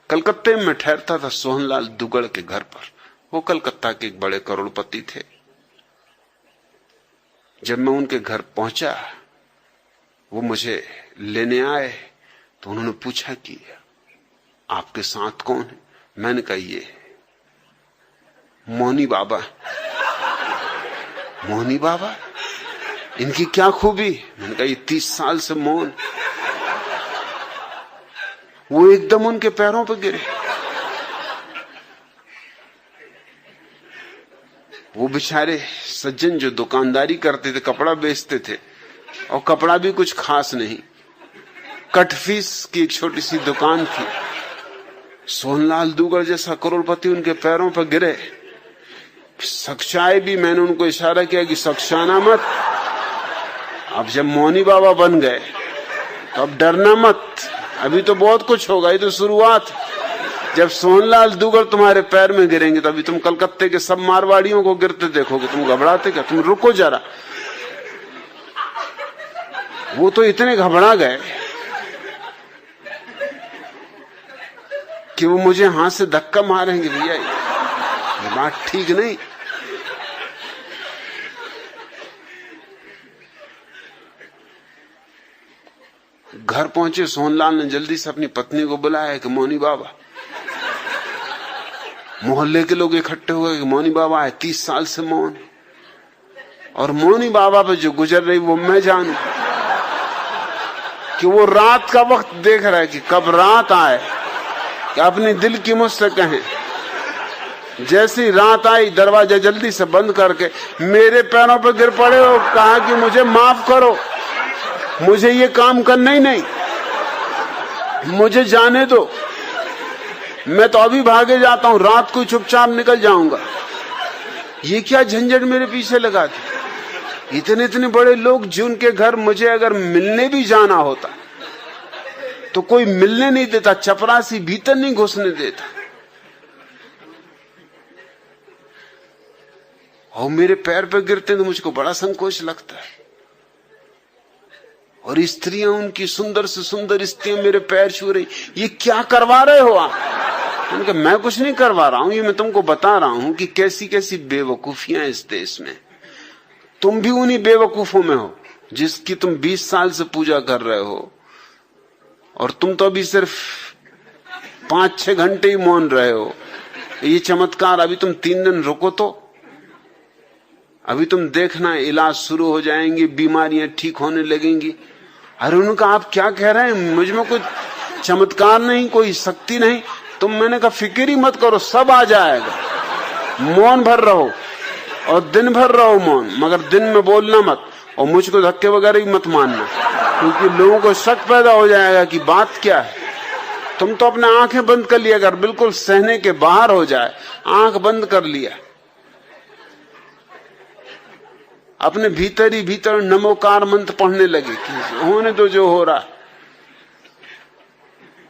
कलकत्ते में ठहरता था सोहनलाल दुगड़ के घर पर। वो कलकत्ता के एक बड़े करोड़पति थे। जब मैं उनके घर पहुंचा, वो मुझे लेने आए, तो उन्होंने पूछा कि आपके साथ कौन है? मैंने कहा ये मोहनी बाबा। मोहनी बाबा, इनकी क्या खूबी? मैंने कहा ये 30 साल से मौन। वो एकदम उनके पैरों पर गिरे। वो बेचारे सज्जन जो दुकानदारी करते थे, कपड़ा बेचते थे, और कपड़ा भी कुछ खास नहीं, कटफीस की एक छोटी सी दुकान थी। सोहनलाल दुगड़ जैसा करोड़पति उनके पैरों पर गिरे। सख्चाए भी, मैंने उनको इशारा किया कि सख्शाना मत। अब जब मौनी बाबा बन गए तो अब डरना मत, अभी तो बहुत कुछ होगा, ये तो शुरुआत। जब सोहनलाल दुगड़ तुम्हारे पैर में गिरेंगे तो अभी तुम कलकत्ते के सब मारवाड़ियों को गिरते देखोगे, तुम घबराते क्या? तुम रुको जरा। वो तो इतने घबरा गए कि वो मुझे हाथ से धक्का मारेंगे, भैया ये बात ठीक नहीं। घर पहुंचे, सोहनलाल ने जल्दी से अपनी पत्नी को बुलाया कि मौनी बाबा। मोहल्ले के लोग इकट्ठे हुए कि मौनी बाबा है, 30 साल से मौन। और मौनी बाबा पे जो गुजर रही वो मैं जानू कि वो रात का वक्त देख रहा है कि कब रात आए कि अपने दिल की मुझसे कहें। जैसी रात आई, दरवाजा जल्दी से बंद करके मेरे पैरों पर गिर पड़े और कहा कि मुझे माफ करो, मुझे ये काम करना ही नहीं, मुझे जाने दो, मैं तो अभी भागे जाता हूं, रात को चुपचाप निकल जाऊंगा। ये क्या झंझट मेरे पीछे लगा दी? इतने इतने बड़े लोग जिनके घर मुझे अगर मिलने भी जाना होता तो कोई मिलने नहीं देता, चपरासी भीतर नहीं घुसने देता। और मेरे पैर पर गिरते तो मुझको बड़ा संकोच लगता है। और स्त्रियां, उनकी सुंदर से सुंदर स्त्रियां मेरे पैर छू रही, ये क्या करवा रहे हो आप? उनका मैं कुछ नहीं करवा रहा हूं, ये मैं तुमको बता रहा हूं कि कैसी कैसी बेवकूफियां इस देश में। तुम भी उन्हीं बेवकूफों में हो जिसकी तुम 20 साल से पूजा कर रहे हो, और तुम तो अभी सिर्फ 5-6 घंटे ही मौन रहे हो। ये चमत्कार, अभी तुम 3 दिन रुको तो अभी तुम देखना इलाज शुरू हो जाएंगे, बीमारियां ठीक होने लगेंगी। अरे उनका आप क्या कह रहे हैं? मुझ में कोई चमत्कार नहीं, कोई शक्ति नहीं। तुम, मैंने कहा फिक्र ही मत करो, सब आ जाएगा। मौन भर रहो और दिन भर रहो मौन, मगर दिन में बोलना मत, और मुझको धक्के वगैरह भी मत मानना, क्योंकि लोगों को शक पैदा हो जाएगा कि बात क्या है। तुम तो अपने आंखें बंद कर लिया, अगर बिल्कुल सहने के बाहर हो जाए, आंख बंद कर लिया, अपने भीतर ही भीतर नमोकार मंत्र पढ़ने लगे कि होने तो जो हो रहा।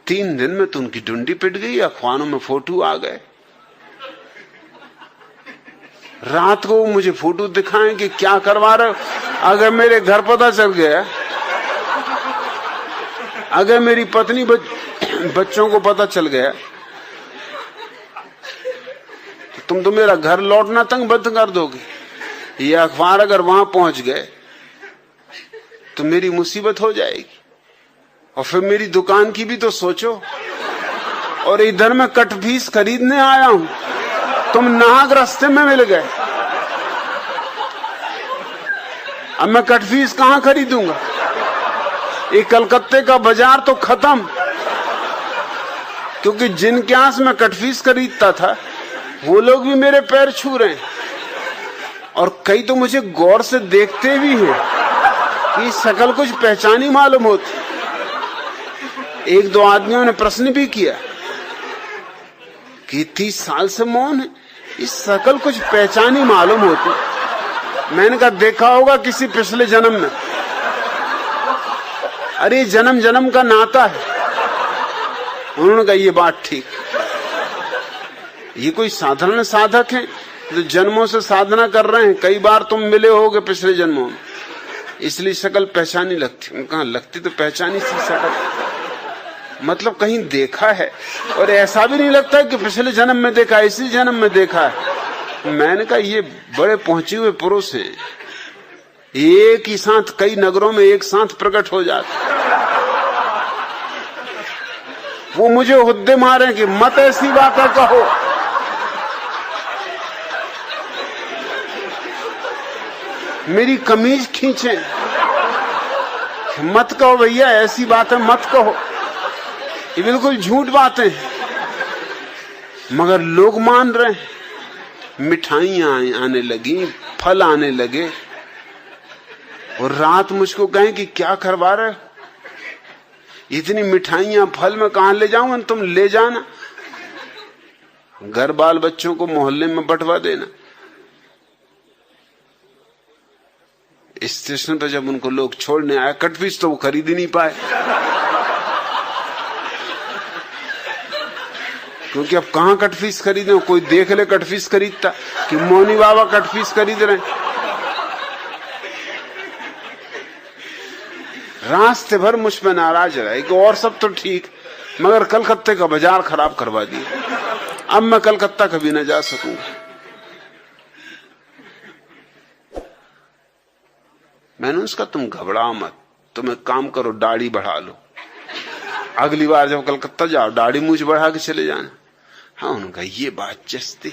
3 दिन में तो उनकी डुंडी पिट गई, अखबारों में फोटो आ गए। रात को मुझे फोटो दिखाएं कि क्या करवा रहे हो। अगर मेरे घर पता चल गया, अगर मेरी पत्नी बच्चों को पता चल गया, तो तुम तो मेरा घर लौटना तंग बंद कर दोगे। ये अखबार अगर वहां पहुंच गए तो मेरी मुसीबत हो जाएगी, और फिर मेरी दुकान की भी तो सोचो। और इधर मैं कटफीस खरीदने आया हूं, तुम नाहक रास्ते में मिल गए। अब मैं कटफीस कहां खरीदूंगा? ये कलकत्ते का बाजार तो खत्म, क्योंकि जिनके आस में कटफीस खरीदता था वो लोग भी मेरे पैर छू रहे हैं, और कई तो मुझे गौर से देखते भी हैं कि शक्ल कुछ पहचानी मालूम होती। 1-2 आदमियों ने प्रश्न भी किया कि 30 साल से मौन है, इस शक्ल कुछ पहचानी मालूम होती। मैंने कहा देखा होगा किसी पिछले जन्म में। अरे जन्म जन्म का नाता है। उन्होंने कहा ये बात ठीक, ये कोई साधारण साधक है जो जन्मों से साधना कर रहे हैं, कई बार तुम मिले होगे पिछले जन्मों में, इसलिए शक्ल पहचानी लगती। कहा लगती तो पहचानी सी शक्ल, मतलब कहीं देखा है, और ऐसा भी नहीं लगता कि पिछले जन्म में देखा, इसी जन्म में देखा है। मैंने कहा ये बड़े पहुंचे हुए पुरुष हैं, एक ही साथ कई नगरों में एक साथ प्रकट हो जाते। वो मुझे हुद्दे मारे कि मत ऐसी बातें कहो। मेरी कमीज खींचे, मत कहो भैया ऐसी बातें मत कहो, ये बिल्कुल झूठ बातें हैं। मगर लोग मान रहे हैं। मिठाइयां आने लगी, फल आने लगे, और रात मुझको कहें कि क्या करवा रहे हो, इतनी मिठाइयां फल में कहां ले जाऊं, तुम ले जाना, घर बाल बच्चों को मोहल्ले में बंटवा देना। स्टेशन पर जब उनको लोग छोड़ने आए, कटफिश तो वो खरीद ही नहीं पाए, क्योंकि अब कहां कटफिश खरीदे, कोई देख ले कटफिश खरीदता कि मौनी बाबा कटफिश खरीद रहे हैं। रास्ते भर मुझ पे नाराज रहे कि और सब तो ठीक, मगर कलकत्ते का बाजार खराब करवा दिया, अब मैं कलकत्ता कभी न जा सकूंगा। मैंने उसका तुम घबराओ मत, तुम एक काम करो दाढ़ी बढ़ा लो, अगली बार जब कलकत्ता जाओ दाढ़ी मूछ बढ़ा के चले जाना। हाँ, उन्होंने कहा ये बात जस्ती।